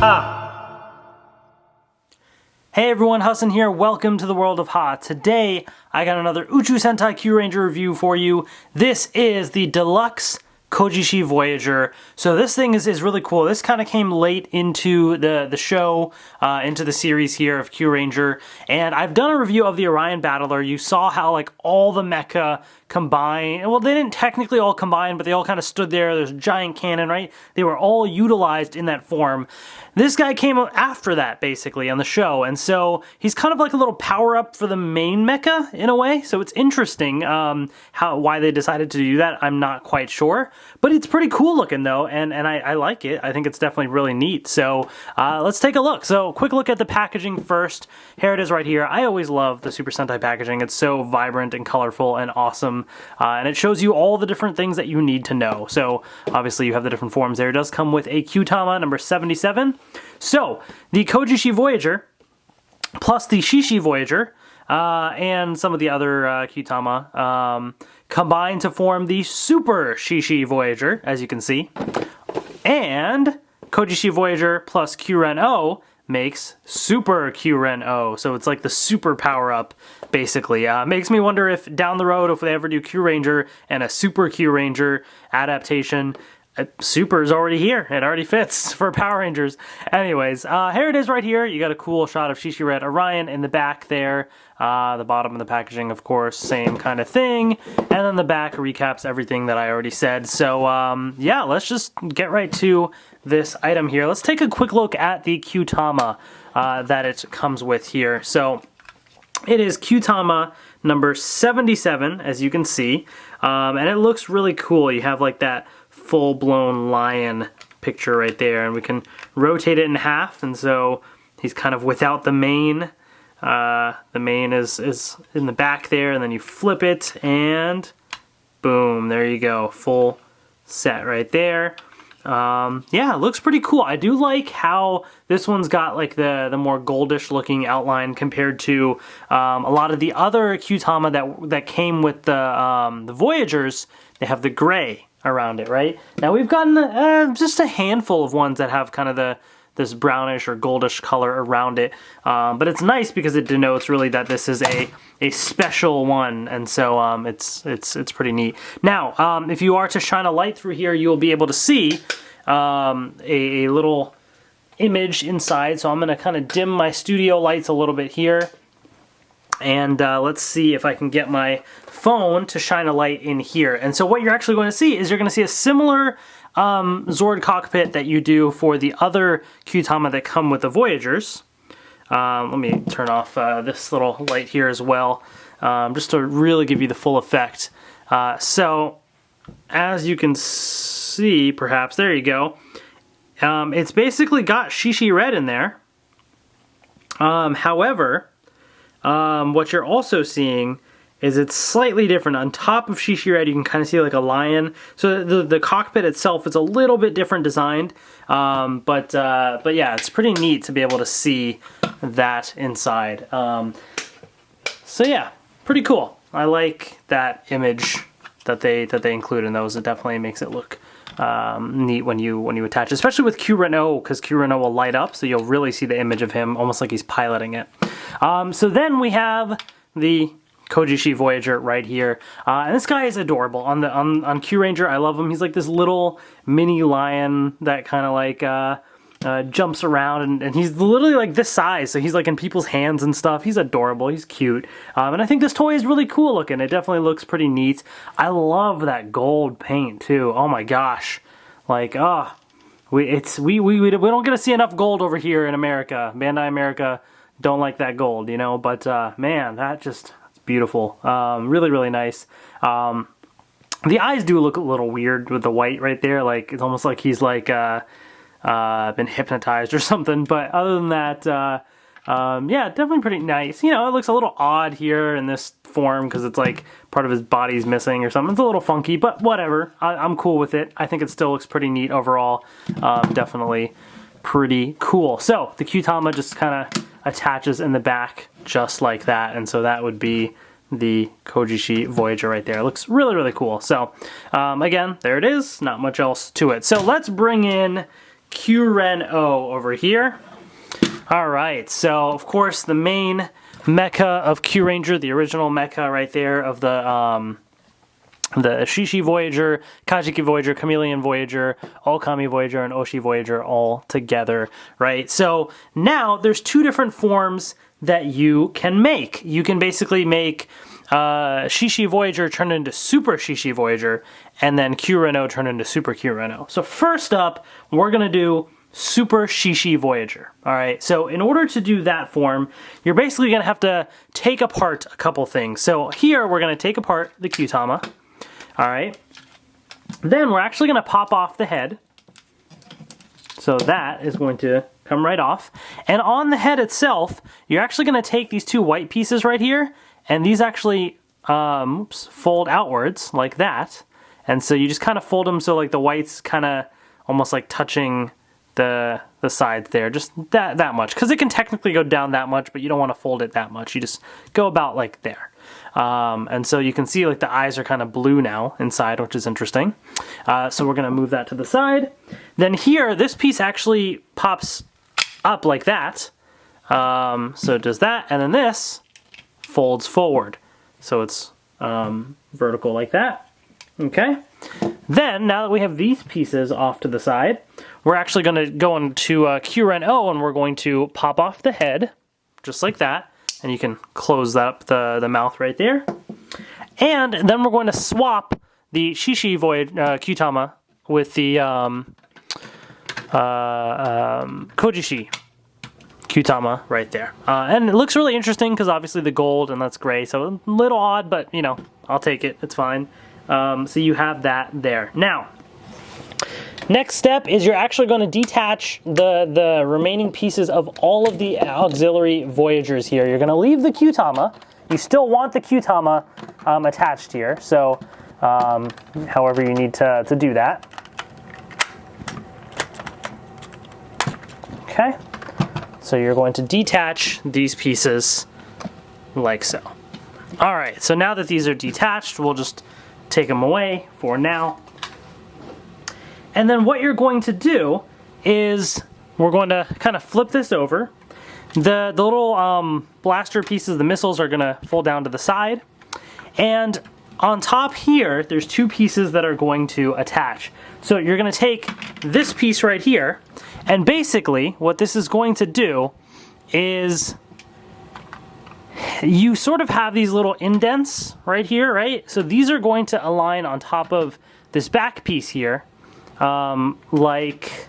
Ha! Hey everyone, Hassan here. Welcome to the world of Ha. Today, I got another Uchu Sentai Kyuranger review for you. This is the Deluxe Kojishi Voyager. So this thing is really cool. This kind of came late into the show, into the series here of Kyuranger. And I've done a review of the Orion Battler. You saw how like all the mecha combine. Well, they didn't technically all combine, but they all kind of stood there. There's a giant cannon, right? They were all utilized in that form. This guy came after that, basically, on the show, and so he's kind of like a little power-up for the main mecha, in a way, so it's interesting why they decided to do that. I'm not quite sure, but it's pretty cool looking, though, and I like it. I think it's definitely really neat, so let's take a look. So, quick look at the packaging first. Here it is right here. I always love the Super Sentai packaging. It's so vibrant and colorful and awesome, and it shows you all the different things that you need to know. So, obviously, you have the different forms there. It does come with a Kyutama number 77. So, the Kojishi Voyager, plus the Shishi Voyager, and some of the other Kyutama, combine to form the Super Shishi Voyager, as you can see. And Kojishi Voyager plus Kyuren-Oh makes Super Kyuren-Oh. So it's like the super power-up, basically. Makes me wonder if down the road, if they ever do Kyuranger and a Super Kyuranger adaptation, Super is already here. It already fits for Power Rangers. Anyways, here it is right here. You got a cool shot of Shishi Red Orion in the back there. The bottom of the packaging, of course, same kind of thing. And then the back recaps everything that I already said. So, yeah, let's just get right to this item here. Let's take a quick look at the Kyutama that it comes with here. So, it is Kyutama number 77, as you can see. And it looks really cool. You have like that full-blown lion picture right there, and we can rotate it in half, and so he's kind of without the mane. The mane is in the back there, and then you flip it, and boom, there you go, full set right there. Yeah, it looks pretty cool. I do like how this one's got like the more goldish looking outline compared to a lot of the other Kyutama that came with the Voyagers. They have the gray around it, right? Now we've gotten just a handful of ones that have kind of this brownish or goldish color around it, but it's nice because it denotes really that this is a special one, and so it's pretty neat. Now, if you are to shine a light through here, you'll be able to see a little image inside. So I'm going to kind of dim my studio lights a little bit here. And let's see if I can get my phone to shine a light in here. And so what you're actually going to see is you're going to see a similar Zord cockpit that you do for the other Kyutama that come with the Voyagers. Let me turn off this little light here as well, just to really give you the full effect. So as you can see, perhaps, there you go. It's basically got Shishi Red in there. However, what you're also seeing is it's slightly different. On top of Shishi Red, you can kind of see like a lion. So the cockpit itself is a little bit different designed, but yeah, it's pretty neat to be able to see that inside. So yeah, pretty cool. I like that image that they include in those. It definitely makes it look neat when you attach it, especially with Kyuren-Oh, because Kyuren-Oh will light up, so you'll really see the image of him almost like he's piloting it. So then we have the Kojishi Voyager right here, and this guy is adorable. On Kyuranger, I love him. He's like this little mini lion that kind of like jumps around, and he's literally like this size, so he's like in people's hands and stuff. He's adorable. He's cute, and I think this toy is really cool looking. It definitely looks pretty neat. I love that gold paint too. Oh my gosh, like we don't get to see enough gold over here in America. Bandai America don't like that gold, you know, but man, it's beautiful. Really, really nice. The eyes do look a little weird with the white right there. Like, it's almost like he's like been hypnotized or something. But other than that, yeah, definitely pretty nice. You know, it looks a little odd here in this form because it's like part of his body's missing or something. It's a little funky, but whatever. I'm cool with it. I think it still looks pretty neat overall. Definitely pretty cool. So the Kyutama just kind of attaches in the back just like that, and so that would be the Kojishi Voyager right there. It looks really, really cool. So again, there it is. Not much else to it. So let's bring in Kyuren-Oh over here. Alright, so of course the main mecha of Kyuranger, the original mecha right there of the Shishi Voyager, Kajiki Voyager, Chameleon Voyager, Okami Voyager, and Oshi Voyager all together, right? So now there's two different forms that you can make. You can basically make Shishi Voyager turn into Super Shishi Voyager, and then Kyuren-Oh turn into Super Kyuren-Oh. So first up, we're going to do Super Shishi Voyager. Alright, so in order to do that form, you're basically going to have to take apart a couple things. So here, we're going to take apart the Kyutama. Alright, then we're actually going to pop off the head. So that is going to come right off. And on the head itself, you're actually going to take these two white pieces right here, and these actually fold outwards like that. And so you just kind of fold them so like the white's kind of almost like touching the sides there, just that much, because it can technically go down that much, but you don't want to fold it that much. You just go about like there. And so you can see like the eyes are kind of blue now inside, which is interesting. So we're going to move that to the side. Then here, this piece actually pops up like that. So it does that, and then this folds forward. So it's vertical like that. Okay. Then, now that we have these pieces off to the side, we're actually going to go into Kyuren-Oh, and we're going to pop off the head, just like that. And you can close up the mouth right there. And then we're going to swap the Shishi Kyutama with the Kojishi Kyutama right there. And it looks really interesting because obviously the gold and that's gray, so a little odd, but you know, I'll take it, it's fine. So you have that there. Now, next step is you're actually going to detach the remaining pieces of all of the auxiliary Voyagers here. You're going to leave the Kyutama. You still want the Kyutama attached here, so however you need to do that. Okay, so you're going to detach these pieces like so. All right, so now that these are detached, we'll just take them away for now. And then what you're going to do is we're going to kind of flip this over. The little blaster pieces, the missiles, are going to fold down to the side. And on top here, there's two pieces that are going to attach. So you're going to take this piece right here, and basically what this is going to do is you sort of have these little indents right here, right? So these are going to align on top of this back piece here, like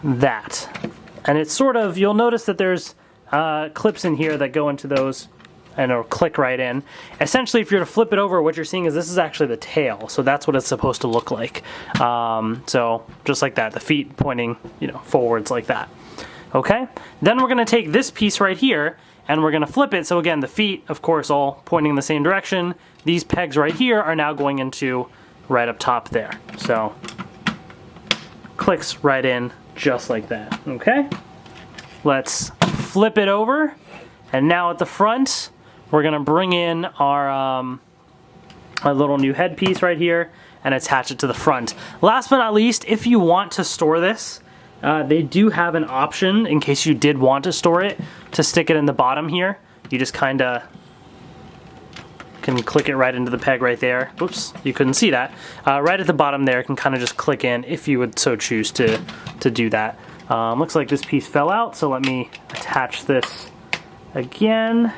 that. And it's sort of, you'll notice that there's clips in here that go into those and it'll click right in. Essentially, if you're to flip it over, what you're seeing is this is actually the tail. So that's what it's supposed to look like. So just like that, the feet pointing, you know, forwards like that. Okay? Then we're going to take this piece right here and we're going to flip it. So again, the feet, of course, all pointing in the same direction. These pegs right here are now going into right up top there. So clicks right in just like that. Okay? Let's flip it over. And now at the front, we're going to bring in our little new headpiece right here and attach it to the front. Last but not least, if you want to store this, they do have an option, in case you did want to store it, to stick it in the bottom here. You just kind of can click it right into the peg right there. Oops, you couldn't see that. Right at the bottom there, can kind of just click in if you would so choose to do that. Looks like this piece fell out, so let me attach this again.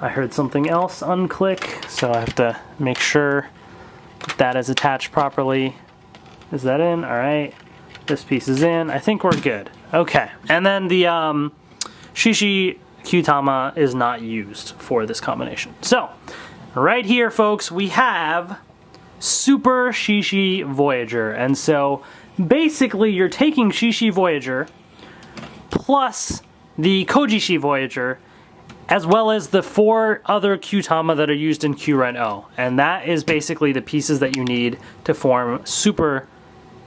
I heard something else unclick, so I have to make sure that is attached properly. Is that in? All right. This piece is in. I think we're good. Okay. And then the Shishi Kyutama is not used for this combination. So, right here, folks, we have Super Shishi Voyager. And so, basically, you're taking Shishi Voyager plus the Kojishi Voyager, as well as the 4 other Kyutama that are used in Kyuren-Oh. And that is basically the pieces that you need to form Super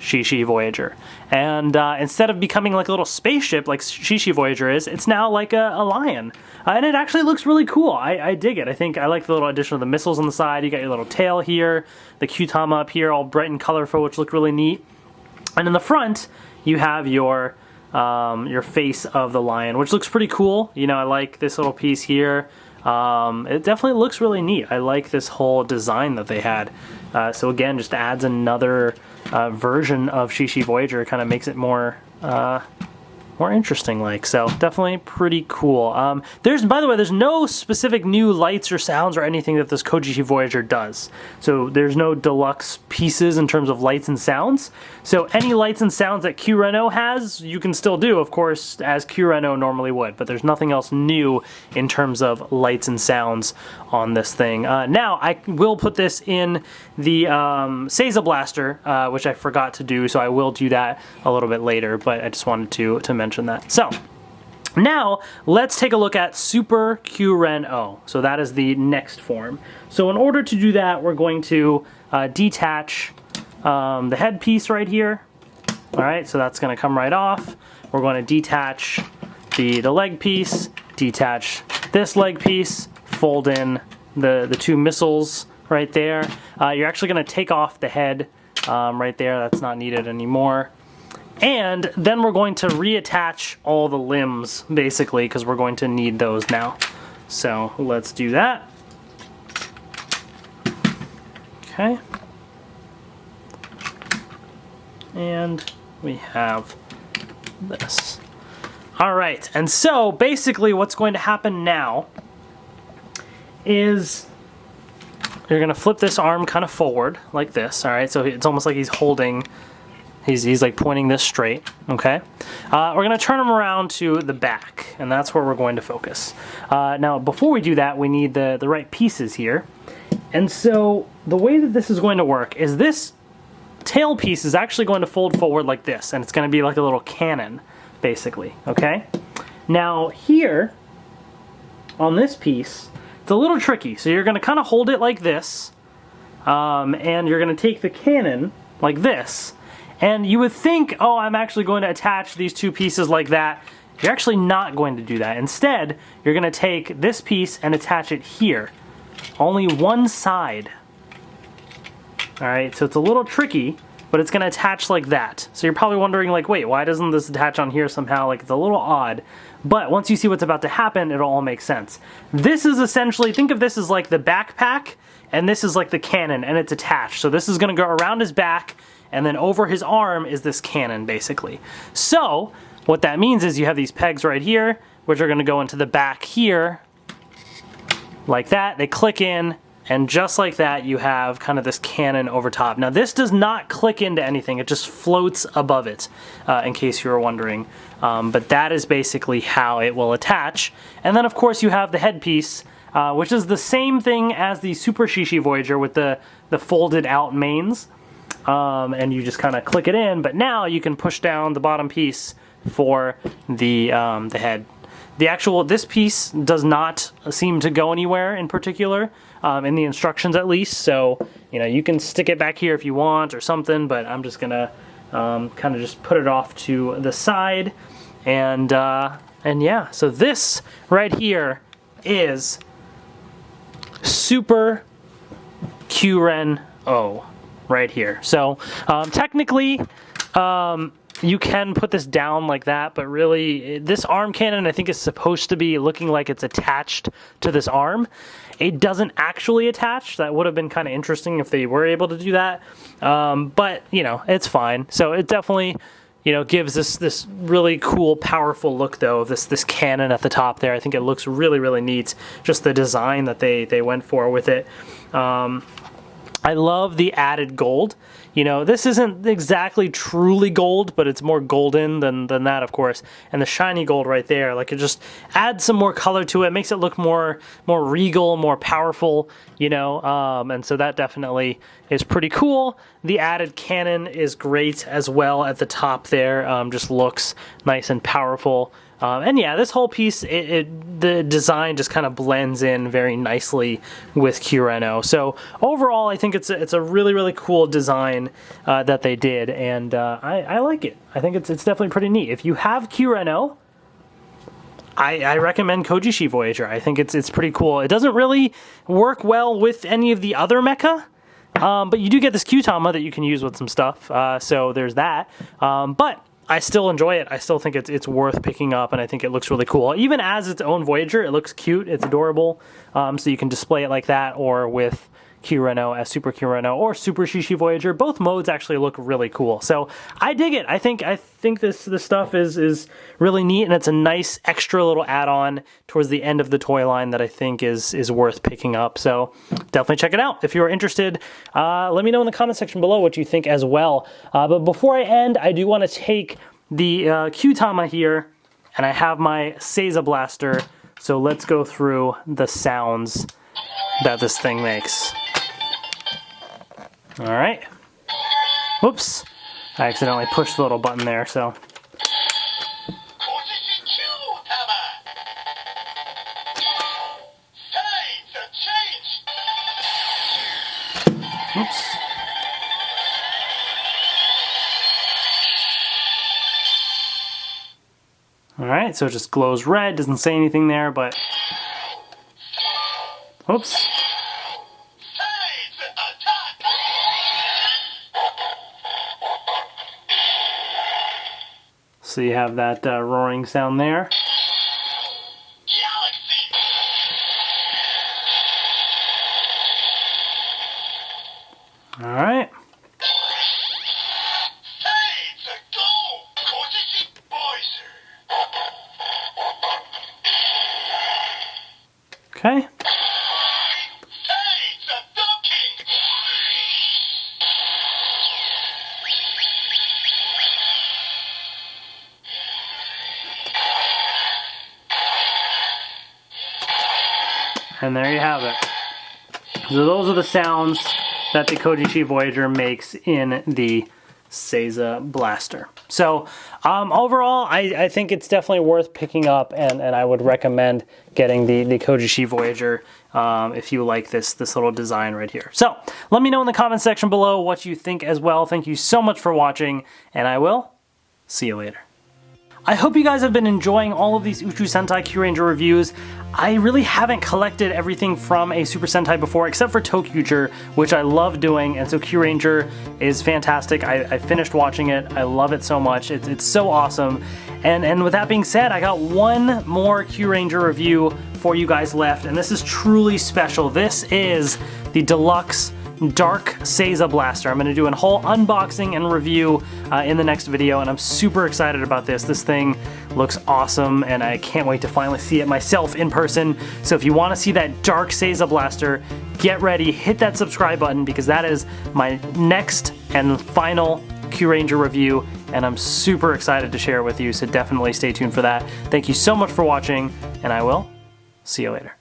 Shishi Voyager. And instead of becoming like a little spaceship like Shishi Voyager is, it's now like a lion. And it actually looks really cool. I dig it. I think I like the little addition of the missiles on the side. You got your little tail here, the Kyutama up here all bright and colorful, which look really neat. And in the front, you have your face of the lion, which looks pretty cool. You know, I like this little piece here. It definitely looks really neat. I like this whole design that they had. So again, just adds another version of Shishi Voyager, kind of makes it more interesting, like. So definitely pretty cool. By the way, there's no specific new lights or sounds or anything that this Kojishi Voyager does. So there's no deluxe pieces in terms of lights and sounds. So any lights and sounds that Kyuren-Oh has, you can still do, of course, as Kyuren-Oh normally would. But there's nothing else new in terms of lights and sounds on this thing. Now, I will put this in the Sazar Blaster, which I forgot to do, so I will do that a little bit later, but I just wanted to mention that. So, now, let's take a look at Super Kyuren-Oh. So that is the next form. So in order to do that, we're going to detach the headpiece right here. Alright, so that's going to come right off. We're going to detach the leg piece, detach this leg piece, fold in the two missiles right there. You're actually going to take off the head right there. That's not needed anymore. And then we're going to reattach all the limbs, basically, because we're going to need those now. So let's do that. Okay. And we have this. All right, and so basically what's going to happen now is you're going to flip this arm kind of forward like this. All right, so it's almost like he's holding... He's like pointing this straight, okay? We're going to turn him around to the back, and that's where we're going to focus. Now, before we do that, we need the right pieces here. And so the way that this is going to work is this tail piece is actually going to fold forward like this, and it's going to be like a little cannon, basically, okay? Now, here, on this piece, it's a little tricky. So you're going to kind of hold it like this, and you're going to take the cannon like this. And you would think, oh, I'm actually going to attach these two pieces like that. You're actually not going to do that. Instead, you're going to take this piece and attach it here. Only one side. Alright, so it's a little tricky, but it's going to attach like that. So you're probably wondering, like, wait, why doesn't this attach on here somehow? Like, it's a little odd. But once you see what's about to happen, it'll all make sense. This is essentially, think of this as like the backpack, and this is like the cannon, and it's attached. So this is going to go around his back, and then over his arm is this cannon, basically. So, what that means is you have these pegs right here, which are going to go into the back here, like that. They click in, and just like that, you have kind of this cannon over top. Now, this does not click into anything. It just floats above it, in case you were wondering. But that is basically how it will attach. And then, of course, you have the headpiece, which is the same thing as the Super Shishi Voyager with the folded out mains. And you just kind of click it in, but now you can push down the bottom piece for the head. This piece does not seem to go anywhere in particular, in the instructions at least, so, you know, you can stick it back here if you want or something, but I'm just gonna kind of just put it off to the side, and yeah, so this right here is Super Kyuren-Oh. Right here. So technically you can put this down like that, but really this arm cannon I think is supposed to be looking like it's attached to this arm. It doesn't actually attach. That would have been kind of interesting if they were able to do that, but you know, it's fine. So it definitely, you know, gives this really cool, powerful look though of this cannon at the top there. I think it looks really, really neat, just the design that they went for with it. I love the added gold. You know, this isn't exactly truly gold, but it's more golden than that, of course. And the shiny gold right there, like, it just adds some more color to it, makes it look more regal, more powerful, you know, and so that definitely is pretty cool. The added cannon is great as well at the top there, just looks nice and powerful. And yeah, this whole piece, the design just kind of blends in very nicely with Kyuren-Oh. So overall, I think it's a really, really cool design that they did, and I like it. I think it's definitely pretty neat. If you have Kyuren-Oh, I recommend Kojishi Voyager. I think it's pretty cool. It doesn't really work well with any of the other mecha. But you do get this Kyutama that you can use with some stuff, so there's that. But I still enjoy it. I still think it's worth picking up, and I think it looks really cool. Even as its own Voyager, it looks cute. It's adorable. So you can display it like that, or with Kyuren-Oh as Super Kyuren-Oh, or Super Shishi Voyager. Both modes actually look really cool. So I dig it. I think this stuff is really neat, and it's a nice extra little add-on towards the end of the toy line that I think is worth picking up. So definitely check it out. If you're interested, let me know in the comment section below what you think as well. But before I end, I do want to take the Kyutama here, and I have my Sazar blaster. So let's go through the sounds that this thing makes. All right. Whoops. I accidentally pushed the little button there, so. Oops. All right, so it just glows red, doesn't say anything there, but. Oops. So you have that roaring sound there. All right. Okay. And there you have it. So those are the sounds that the Kojishi Voyager makes in the Sazar blaster. So overall, I think it's definitely worth picking up, and I would recommend getting the Kojishi Voyager if you like this little design right here. So let me know in the comment section below what you think as well. Thank you so much for watching, and I will see you later. I hope you guys have been enjoying all of these Uchu Sentai Kyuranger reviews. I really haven't collected everything from a Super Sentai before, except for Tokyuger, which I love doing, and so Kyuranger is fantastic. I finished watching it. I love it so much. It's so awesome. And with that being said, I got one more Kyuranger review for you guys left, and this is truly special. This is the Deluxe Dark Sazar Blaster. I'm going to do a whole unboxing and review in the next video, and I'm super excited about this. This thing looks awesome, and I can't wait to finally see it myself in person. So if you want to see that Dark Sazar Blaster, get ready, hit that subscribe button, because that is my next and final Kyuranger review, and I'm super excited to share it with you, so definitely stay tuned for that. Thank you so much for watching, and I will see you later.